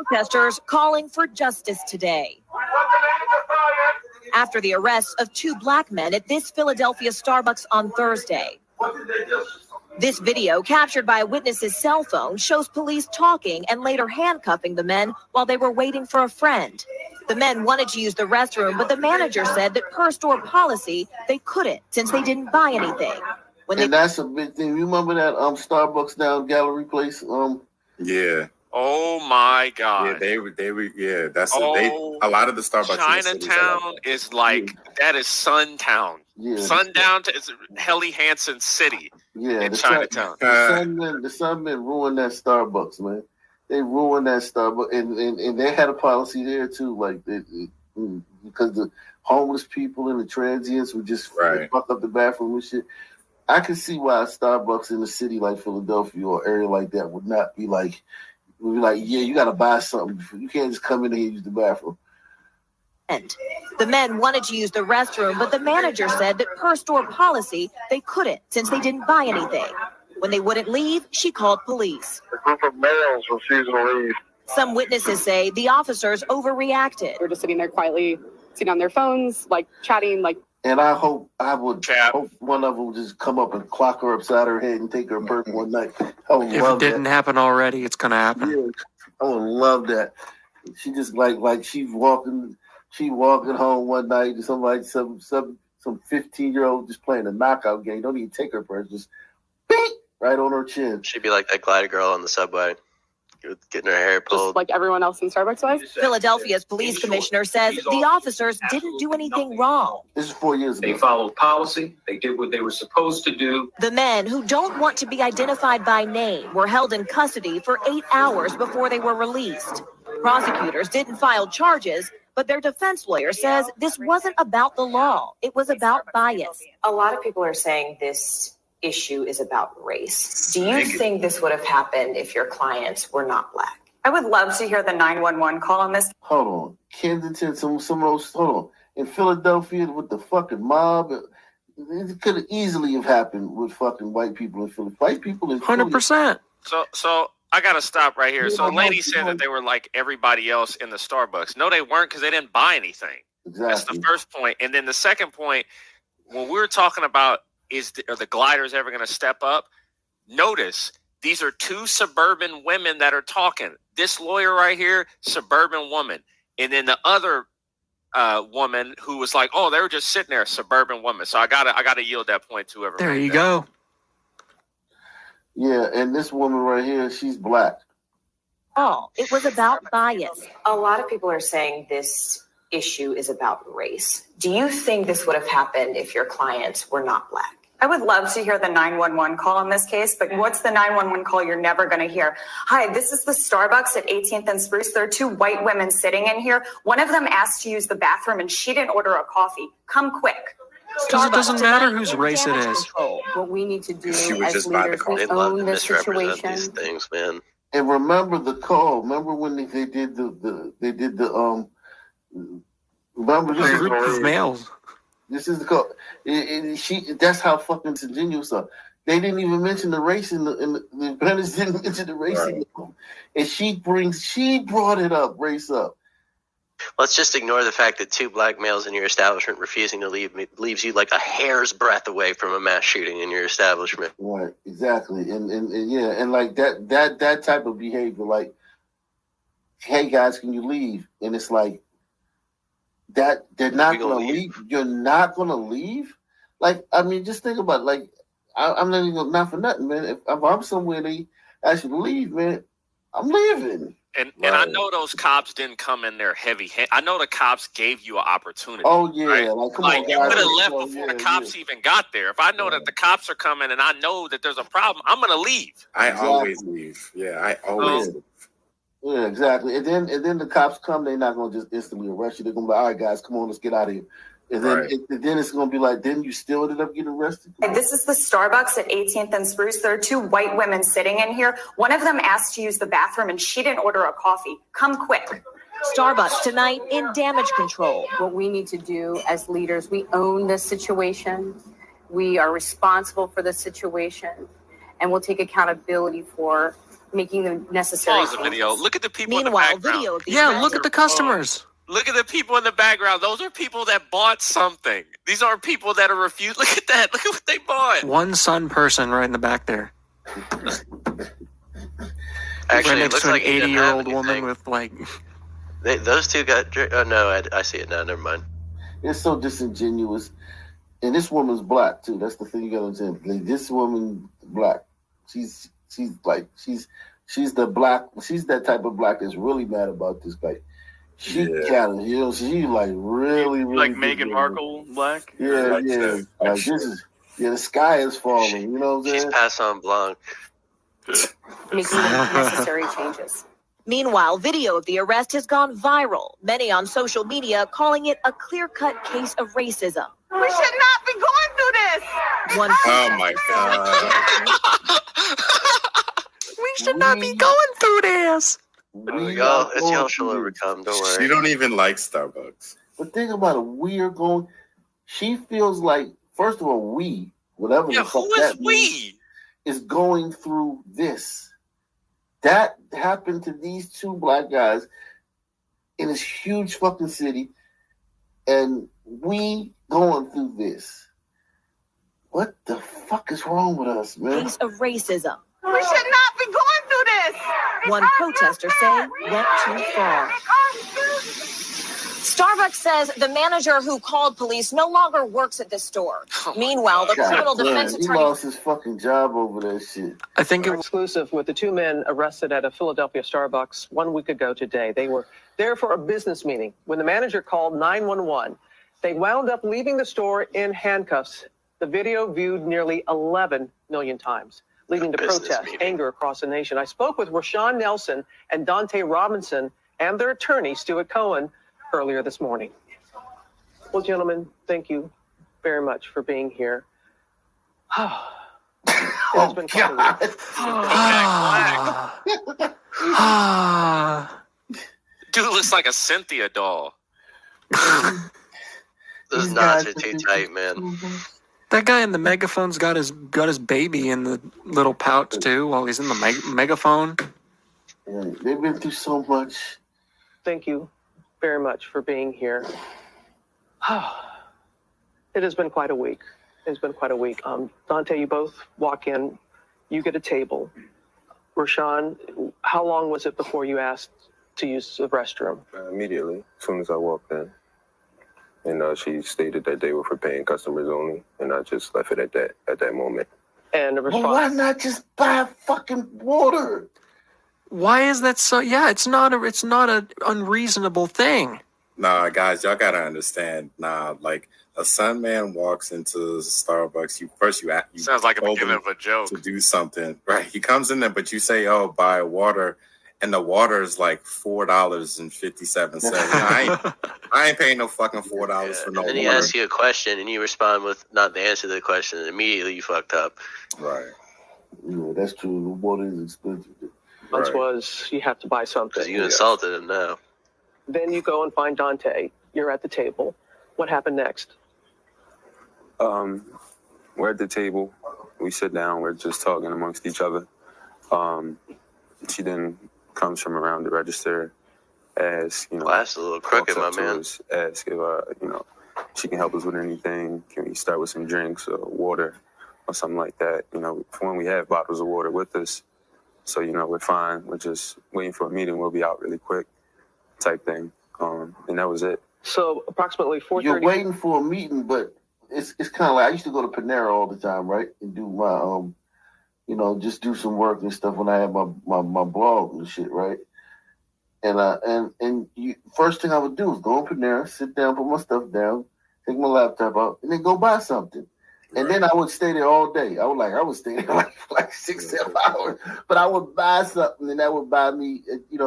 protesters calling for justice today after the arrest of two black men at this Philadelphia Starbucks on Thursday. This video, captured by a witness's cell phone, shows police talking and later handcuffing the men while they were waiting for a friend. The men wanted to use the restroom, but the manager said that per store policy, they couldn't since they didn't buy anything. That's a big thing. You remember that Starbucks down Gallery Place? Yeah. Oh my God! Yeah, they were. Yeah, that's a lot of the Starbucks. Chinatown is like that is Suntown. Yeah, Sundown is Helly Hansen City. Yeah, in Chinatown. The Sunmen ruined that Starbucks, man. They ruined that Starbucks, and they had a policy there too, like because the homeless people and the transients would just fuck up the bathroom and shit. I can see why a Starbucks in a city like Philadelphia or area like that would not be like. We'd be like, yeah, you got to buy something. You can't just come in here and use the bathroom. The men wanted to use the restroom, but the manager said that per store policy, they couldn't since they didn't buy anything. When they wouldn't leave, she called police. A group of males refusing to leave. Some witnesses say the officers overreacted. They're just sitting there quietly, sitting on their phones, like chatting, like. And I hope one of them would just come up and clock her upside her head and take her purse one night. If it didn't happen already, it's gonna happen. Yeah, I would love that. She just like she's walking home one night and some 15-year-old just playing a knockout game. Don't even take her purse, just beep, right on her chin. She'd be like that glider girl on the subway, getting her hair pulled. Just like everyone else in Starbucks was. Philadelphia's police commissioner says the officers didn't do anything wrong. This is 4 years ago. They followed policy. They did what they were supposed to do. The men, who don't want to be identified by name, were held in custody for 8 hours before they were released. Prosecutors didn't file charges, but their defense lawyer says this wasn't about the law. It was about bias. A lot of people are saying this issue is about race. Do you think this would have happened if your clients were not black? I would love to hear the 911 call on this. Hold on. Kensington, some of those, hold on. In Philadelphia with the fucking mob, it could have easily have happened with fucking white people in Philly. White people in Philly. 100%. So I got to stop right here. So lady said that they were like everybody else in the Starbucks. No, they weren't, because they didn't buy anything. Exactly. That's the first point. And then the second point, when we were talking about are the gliders ever going to step up? Notice these are two suburban women that are talking. This lawyer right here, suburban woman. And then the other woman who was like, oh, they were just sitting there, suburban woman. So I gotta yield that point to everyone. There you go. Yeah, and this woman right here, she's black. Oh, it was about bias. A lot of people are saying this issue is about race. Do you think this would have happened if your clients were not black? I would love to hear the 911 call on this case, but what's the 911 call you're never going to hear? Hi, this is the Starbucks at 18th and Spruce. There are two white women sitting in here. One of them asked to use the bathroom and she didn't order a coffee. Come quick. Because it doesn't matter whose race it is. What we need to do as just leaders, we own this situation. These things, man. And remember the call. Remember when they did remember this group of males. This is the call. That's how fucking disingenuous are. They didn't even mention the race in the Bennett didn't mention the race in the, and she brought it up, race up. Let's just ignore the fact that two black males in your establishment refusing to leave leaves you like a hair's breadth away from a mass shooting in your establishment. Right, exactly, and yeah, and like that type of behavior, like, hey guys, can you leave? And it's like that they're not gonna leave. You're not gonna leave. Like, I mean, just think about it. Like, I'm not even not for nothing, man. If I'm somewhere they ask you to leave, man, I'm leaving. And I know those cops didn't come in there heavy. I know the cops gave you an opportunity. Oh yeah, right? like come on, guys, you could have left before the cops even got there. If I know that the cops are coming and I know that there's a problem, I'm gonna leave. I always leave. Yeah, I always leave. Yeah, exactly. And then the cops come, they're not gonna just instantly arrest you. They're gonna be like, all right, guys, come on, let's get out of here. And then it's gonna be like, then you still ended up getting arrested. This is the Starbucks at 18th and Spruce. There are two white women sitting in here. One of them asked to use the bathroom and she didn't order a coffee. Come quick. Starbucks tonight in damage control. What we need to do as leaders, we own this situation. We are responsible for the situation, and we'll take accountability for making the necessary Pause the changes. video. Look at the people Meanwhile, in the background. video of the Yeah, arrest look at the customers. Look at the people in the background. Those are people that bought something. These aren't people that are refused. Look at that. Look at what they bought. One Sun person right in the back there. Actually, Right it next looks to an like he didn't have 80-year-old woman anything. with like. Those two got. Oh no, I see it now. Never mind. It's so disingenuous. And this woman's black too. That's the thing you gotta understand. Like, this woman black. She's the black. She's that type of black that's really mad about this guy. She got it. You know, she like really like Meghan Markle black. Yeah. Like this is the sky is falling. You know what I'm saying? She's pass on blanc. Making the necessary changes. Meanwhile, video of the arrest has gone viral, many on social media calling it a clear-cut case of racism. We should not be going through this. Oh my God. We should not be going through this. It's y'all shall overcome. Don't worry. She don't even like Starbucks. But think about it. We are going. She feels like, first of all, whatever the fuck that means, is going through this. That happened to these two black guys in this huge fucking city, and we going through this. What the fuck is wrong with us, man? Case of racism. We should not be going through this. One protester saying went too far. Starbucks says the manager who called police no longer works at this store. Meanwhile, the criminal defense He attorney lost his fucking job over that shit. I think it was exclusive with the two men arrested at a Philadelphia Starbucks 1 week ago today. They were there for a business meeting. When the manager called 911, they wound up leaving the store in handcuffs. The video viewed nearly 11 million times, leading to protests, anger across the nation. I spoke with Rashawn Nelson and Dante Robinson and their attorney, Stuart Cohen, earlier this morning. Well, gentlemen, thank you very much for being here. It has been quite Ah. Dude looks like a Cynthia doll. Those knots are too tight, man. That guy in the megaphone's got his baby in the little pouch too while he's in the megaphone. Yeah, they've been through so much. Thank you very much for being here. It has been quite a week. It's been quite a week. Dante, you both walk in, you get a table. Rashawn, how long was it before you asked to use the restroom? Immediately, as soon as I walked in. And she stated that they were for paying customers only, and I just left it at that moment. And the response. Well, why not just buy fucking water? Why is that so? Yeah, it's not a unreasonable thing. Nah, guys, y'all gotta understand. Nah, like a Sun man walks into Starbucks. You sounds like a told beginning him of a joke to do something, right? He comes in there, but you say, "Oh, buy water," and the water is like $4.57. I ain't paying no fucking $4 for no water. And then he asks you a question, and you respond with not the answer to the question, and immediately you fucked up. Right. Yeah, that's true. The water is expensive. Once was you have to buy something. You insulted him now. Then you go and find Dante. You're at the table. What happened next? We're at the table. We sit down. We're just talking amongst each other. She then comes from around the register, asks, Well, that's a little crooked, my man. Ask if she can help us with anything. Can we start with some drinks or water or something like that? For when we have bottles of water with us. So, we're fine. We're just waiting for a meeting. We'll be out really quick type thing. And that was it. So approximately 4:30. You're waiting for a meeting, but it's kind of like I used to go to Panera all the time, right? And do my, just do some work and stuff when I had my blog and shit, right? And first thing I would do is go to Panera, sit down, put my stuff down, take my laptop out, and then go buy something. And then I would stay there all day. I would stay there like 6-7 hours. But I would buy something, and that would buy me,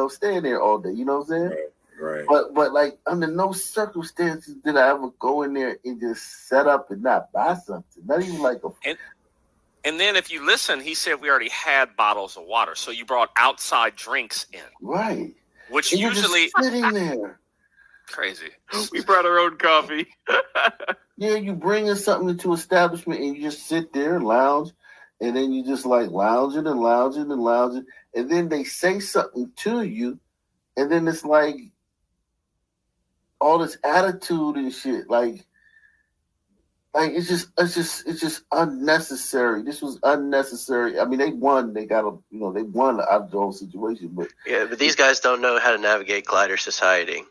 staying there all day. You know what I'm saying? Right. But like under no circumstances did I ever go in there and just set up and not buy something. Not even like a. And then if you listen, he said we already had bottles of water, so you brought outside drinks in. Right. Which and usually you're just sitting there. Crazy. We brought our own coffee. Yeah, you bring in something into establishment and you just sit there, lounge, and then you just like lounging and lounging and lounging, and then they say something to you, and then it's like all this attitude and shit, like it's just unnecessary. This was unnecessary. I mean, they won. They won out of the whole situation, but yeah, but these guys don't know how to navigate glider society.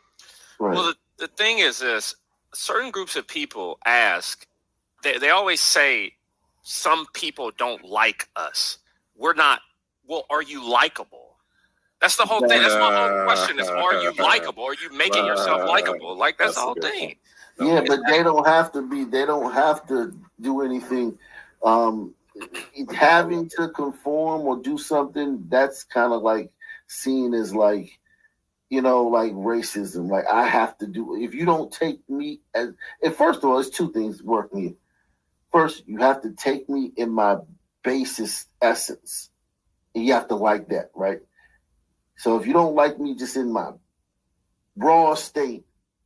Right. Well, the thing is this: certain groups of people ask. They always say, some people don't like us. We're not. Well, are you likable? That's the whole thing. That's my whole question: is are you likable? Are you making yourself likable? Like that's the whole thing. Yeah, but they don't have to be. They don't have to do anything. Having to conform or do something, that's kind of like seen as like, like racism. Like I have to do. If you don't take me as, and first of all, there's two things working here. First, you have to take me in my basest essence. And you have to like that, right? So if you don't like me just in my raw state,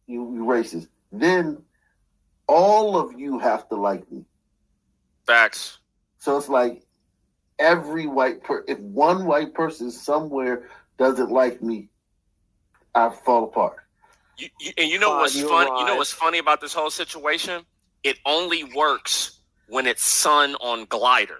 you racist. Then all of you have to like me. Facts. So it's like every if one white person somewhere doesn't like me, I fall apart. And you know what's funny? You know what's funny about this whole situation? It only works when it's sun on glider,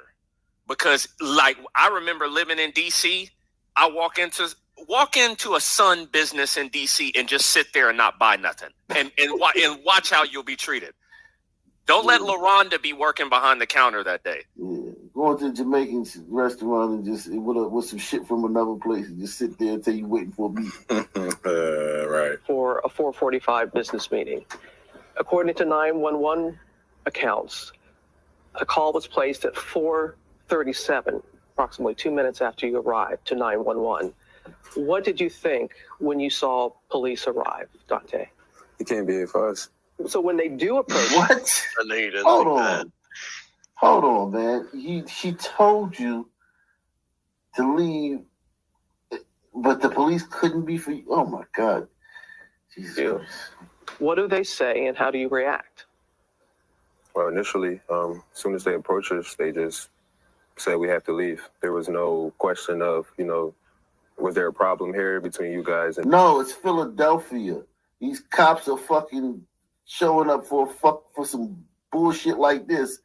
because like I remember living in DC, I walk into a sun business in DC and just sit there and not buy nothing, and watch how you'll be treated. Don't let LaRonda be working behind the counter that day. Yeah. Going to a Jamaican restaurant and just with some shit from another place and just sit there until you waiting for me. Right. For a 4:45 business meeting. According to 911 accounts, a call was placed at 4:37, approximately 2 minutes after you arrived, to 911. What did you think when you saw police arrive, Dante? He can't be here for us. So when they do approach, what? I know you didn't Hold like on. that. Hold on, man. He told you to leave, but the police couldn't be for you. Oh my God. Jesus Christ. What do they say and how do you react? Well, initially, as soon as they approached us, they just said we have to leave. There was no question of, was there a problem here between you guys? And No, it's Philadelphia. These cops are fucking showing up for some bullshit like this,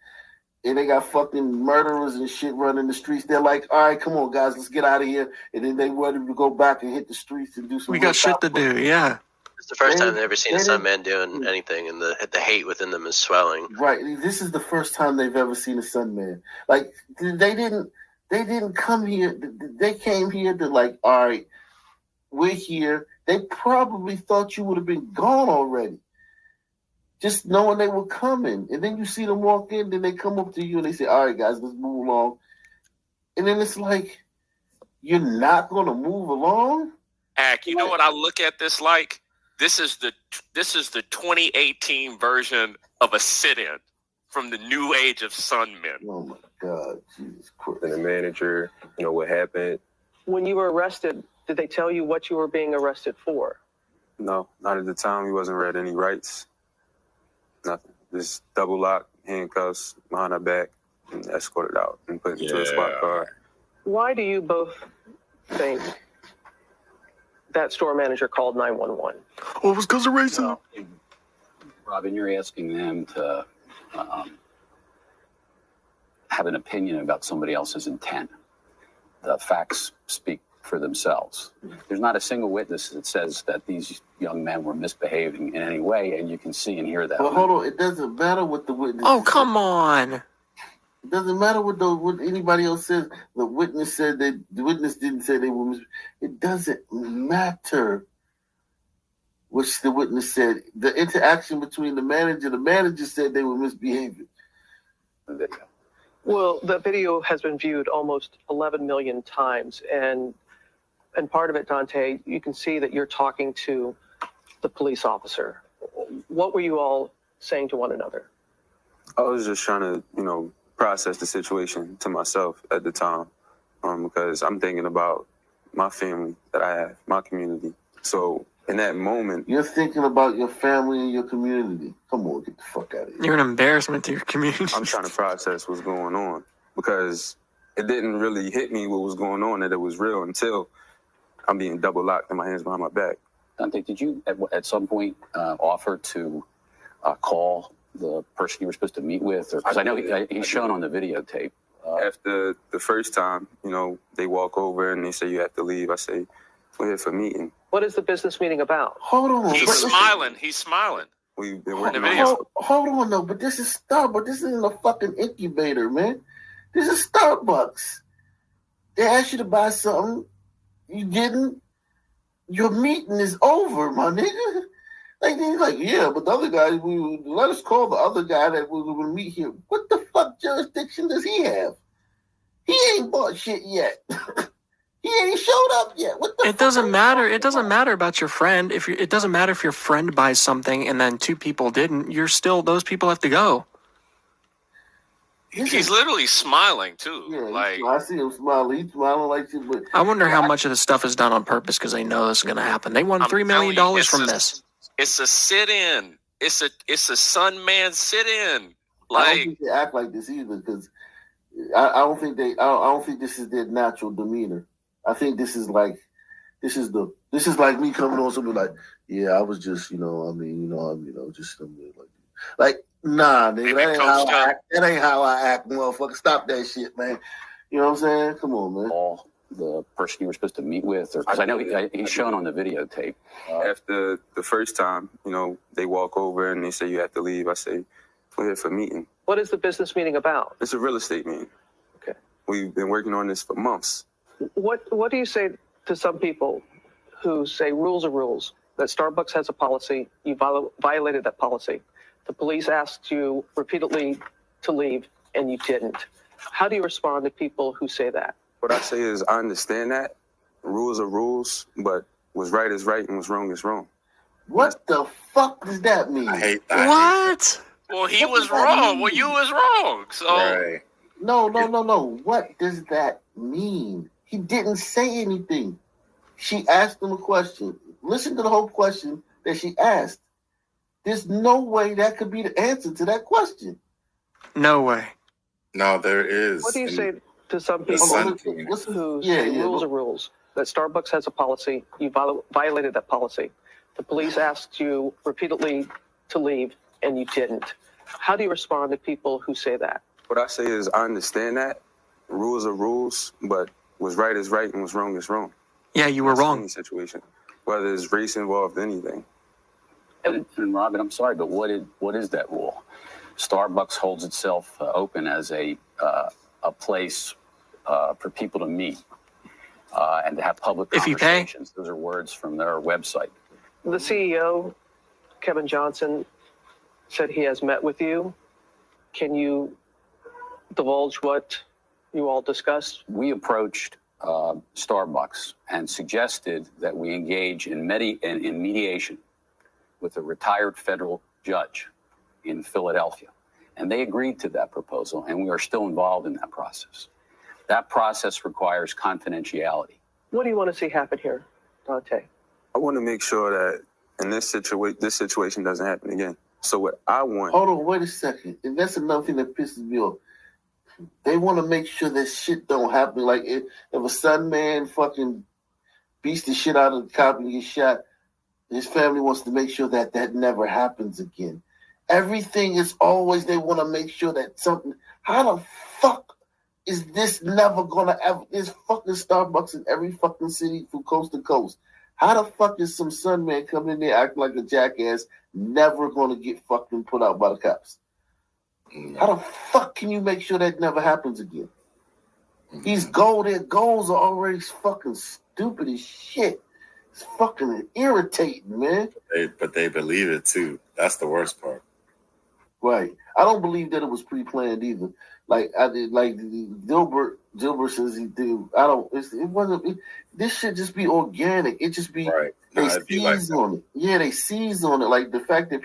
and they got fucking murderers and shit running the streets. They're like, all right, come on, guys, let's get out of here. And then they wanted to go back and hit the streets and do some. We got shit to do, yeah. It's the first time I've ever seen a Sunman doing anything, and the hate within them is swelling. Right. This is the first time they've ever seen a Sunman. Like they didn't come here. They came here to like, all right, we're here. They probably thought you would have been gone already, just knowing they were coming. And then you see them walk in, then they come up to you and they say, all right, guys, let's move along. And then it's like, you're not going to move along? Ack, you know what I look at this like? This is the 2018 version of a sit-in from the new age of Sunmen. Oh my God, Jesus Christ! And the manager, what happened. When you were arrested, did they tell you what you were being arrested for? No, not at the time. He wasn't read any rights. Nothing. Just double lock, handcuffs behind our back, and escorted out and put into a squad car. Why do you both think that store manager called 911? Well, it was because of racism. Robin, you're asking them to have an opinion about somebody else's intent. The facts speak for themselves. There's not a single witness that says that these young men were misbehaving in any way, and you can see and hear that. Well, hold on. It doesn't matter what the witness. Oh, come on. It doesn't matter what anybody else says. The witness said that the witness didn't say they were. It doesn't matter which the witness said. The interaction between the manager said they were misbehaving. Well, the video has been viewed almost 11 million times, and part of it, Dante, you can see that you're talking to the police officer. What were you all saying to one another? I was just trying to, process the situation to myself at the time, because I'm thinking about my family that I have, my community. So in that moment, you're thinking about your family and your community. Come on, get the fuck out of here. You're an embarrassment to your community. I'm trying to process what's going on. because it didn't really hit me what was going on, that it was real, until I'm being double locked and my hands behind my back. Dante, did you at some point offer to call the person you were supposed to meet with? Because I know he's shown on the videotape. After the first time, they walk over and they say you have to leave. I say, we're here for a meeting. What is the business meeting about? Hold on. He's smiling. He's smiling. We've been working Hold on, though. But this is Starbucks. This isn't a fucking incubator, man. This is Starbucks. They asked you to buy something. You didn't. Your meeting is over, my nigga. He's like, yeah, but the other guy, let us call the other guy that we were going to meet here. What the fuck jurisdiction does he have? He ain't bought shit yet. He ain't showed up yet. What the It doesn't matter. It doesn't matter about your friend. It doesn't matter if your friend buys something and then two people didn't. Those people have to go. He's literally smiling too. Yeah, I see him smiling. He's smiling like you. But I wonder how much of this stuff is done on purpose because they know this is going to happen. They won $3 million from this. It's a sit-in. It's a Sun-Man sit-in. I don't think they act like this either, because I don't think this is their natural demeanor. I think this is like me coming on something like, yeah, I was just, just like, nah, nigga, that ain't how I act. That ain't how I act, motherfucker. Stop that shit, man. You know what I'm saying? Come on, man. The person you were supposed to meet with, because I know he's shown on the videotape. After the first time, they walk over and they say you have to leave. I say, we're here for a meeting. What is the business meeting about? It's a real estate meeting. Okay. We've been working on this for months. What do you say to some people who say rules are rules, that Starbucks has a policy, you violated that policy, the police asked you repeatedly to leave and you didn't? How do you respond to people who say that? What I say is, I understand that rules are rules, but what's right is right and what's wrong is wrong. What the fuck does that mean? I hate that. What? Well, he was wrong. Well, you was wrong. So Right. No. What does that mean? He didn't say anything. She asked him a question. Listen to the whole question that she asked. There's no way that could be the answer to that question. No way. No, there is. What do you say to some people who say rules are rules, that Starbucks has a policy, you violated that policy, the police asked you repeatedly to leave and you didn't? How do you respond to people who say that? What I say is, I understand that rules are rules, but what's right is right and what's wrong is wrong. Yeah, you were wrong. Any situation, whether there's race involved, anything. And Robin, I'm sorry, but what is that rule? Starbucks holds itself open as a place for people to meet and to have public conversations. Those are words from their website. The CEO, Kevin Johnson, said he has met with you. Can you divulge what you all discussed? We approached Starbucks and suggested that we engage in mediation with a retired federal judge in Philadelphia. And they agreed to that proposal, and we are still involved in that process. That process requires confidentiality. What do you want to see happen here, Dante? I want to make sure that in this situation doesn't happen again. So what I want... Hold on, wait a second. And that's another thing that pisses me off. They want to make sure that shit don't happen. Like if a son man fucking beats the shit out of the cop and gets shot, his family wants to make sure that that never happens again. Everything is always, they want to make sure that something... How the fuck is this never going to ever... There's fucking Starbucks in every fucking city from coast to coast. How the fuck is some son man coming in there acting like a jackass never going to get fucking put out by the cops? How the fuck can you make sure that never happens again? Their goals are already fucking stupid as shit. It's fucking irritating, man. But they believe it too. That's the worst part. Right. I don't believe that it was pre-planned either. Like Dilbert says he do. I don't. It wasn't. This should just be organic. It just be. Right. They seize on it. Yeah, they seize on it. Like the fact that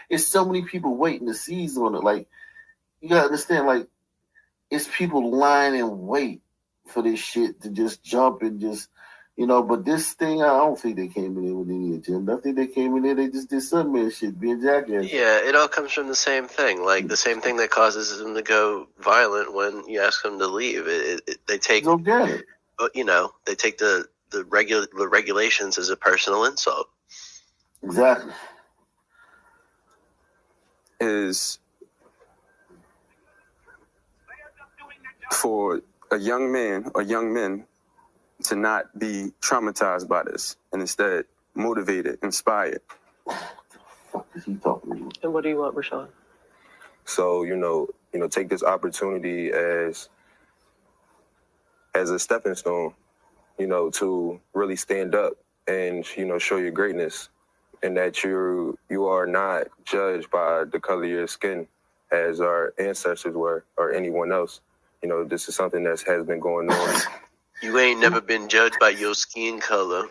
it's so many people waiting to seize on it. Like you gotta understand. Like it's people lying in wait for this shit to just jump and just You know, but this thing, I don't think they came in there with any agenda. I think they came in there, they just did some man shit, being jackass. Yeah, it all comes from the same thing. Like the same thing that causes them to go violent when you ask them to leave. They take, you know, they take the regulations as a personal insult. Exactly. Is for a young man or young men to not be traumatized by this and instead motivated, inspired. What the fuck is he talking about? And what do you want, Rashawn? So, you know, take this opportunity as a stepping stone, you know, to really stand up and, you know, show your greatness, and that you are not judged by the color of your skin as our ancestors were or anyone else. You know, this is something that has been going on. You ain't never been judged by your skin color.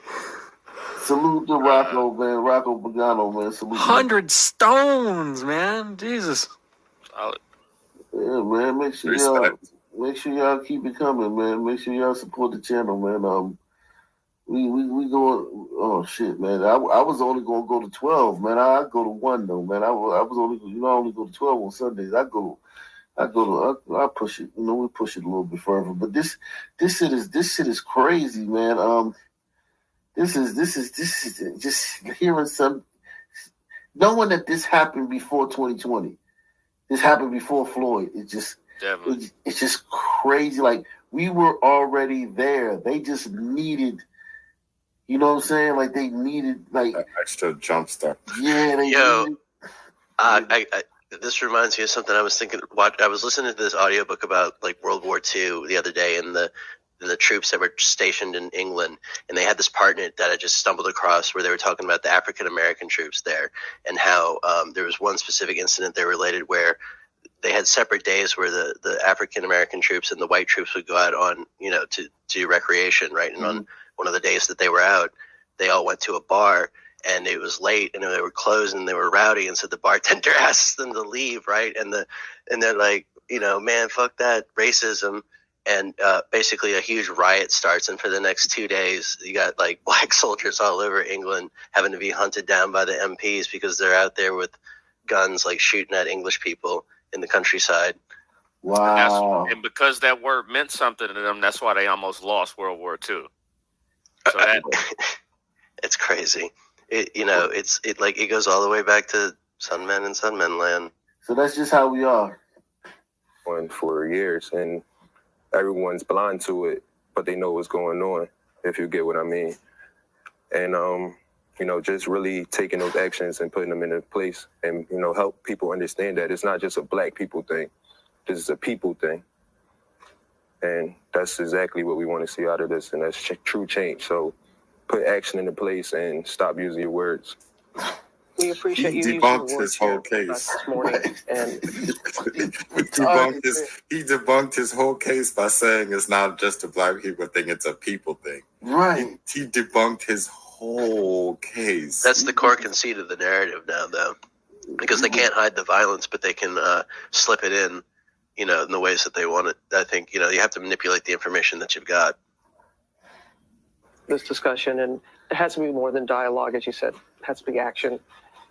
Salute to Rocco, man. Rocco Pagano, man. Salute. 100 stones, man. Jesus. Yeah, man. Make sure y'all keep it coming, man. Make sure y'all support the channel, man. We going. Oh shit, man. I was only gonna go to 12, man. I go to 1 though, man. I was only, you know, I only go to 12 on Sundays. I push it. You know, we push it a little bit further. But this shit is crazy, man. This is just hearing knowing that this happened before 2020. This happened before Floyd. It's just crazy. Like, we were already there. They just needed, you know what I'm saying? Like, they needed like an extra jump start. Yeah, this reminds me of something I was thinking. I was listening to this audiobook about like World War II the other day, and the troops that were stationed in England, and they had this part in it that I just stumbled across where they were talking about the African American troops there, and how there was one specific incident they related where they had separate days where the African American troops and the white troops would go out on, you know, to do recreation, right? And on one of the days that they were out, they all went to a bar, and it was late, and they were closed, and they were rowdy, and so the bartender asked them to leave, right? And they're like, you know, man, fuck that racism. And basically a huge riot starts, and for the next 2 days, you got like black soldiers all over England having to be hunted down by the MPs because they're out there with guns, like shooting at English people in the countryside. Wow! And because that word meant something to them, that's why they almost lost World War II. So that it's crazy. It goes all the way back to Sunmen and Sunmen land. So that's just how we are. For years, and everyone's blind to it, but they know what's going on, if you get what I mean. And, you know, just really taking those actions and putting them into place and, you know, help people understand that it's not just a black people thing. This is a people thing. And that's exactly what we want to see out of this, and that's true change. So put action into place and stop using your words. We appreciate he you debunked using his whole case this morning, and he debunked his whole case by saying it's not just a black people thing; it's a people thing. Right. He debunked his whole case. That's the core conceit of the narrative now, though, because they can't hide the violence, but they can slip it in, you know, in the ways that they want it. I think, you know, you have to manipulate the information that you've got. This discussion, and it has to be more than dialogue, as you said. It has to be action,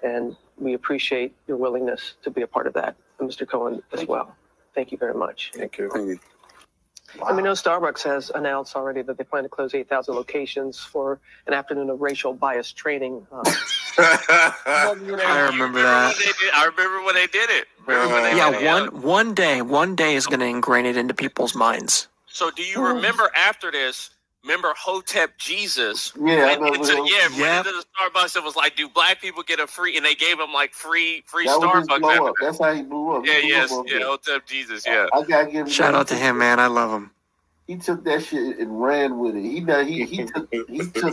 and we appreciate your willingness to be a part of that, and Mr. Cohen as well. Thank you very much. Thank you. Thank you. Wow. And we know Starbucks has announced already that they plan to close 8,000 locations for an afternoon of racial bias training. I remember that. I remember when they did it. One day is going to ingrain it into people's minds. So do you remember after this? Remember Hotep Jesus? Yeah, went into the Starbucks and was like, "Do black people get a free?" And they gave him like free Starbucks. That's how he blew up. Hotep Jesus. Yeah. I gotta give him shout out to him, man. I love him. He took that shit and ran with it. He took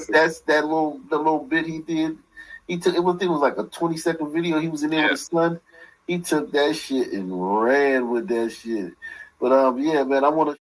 that little bit he did. He took it. I think it was like a 20-second video. He was in there with his son. He took that shit and ran with that shit. But yeah, man, I want to.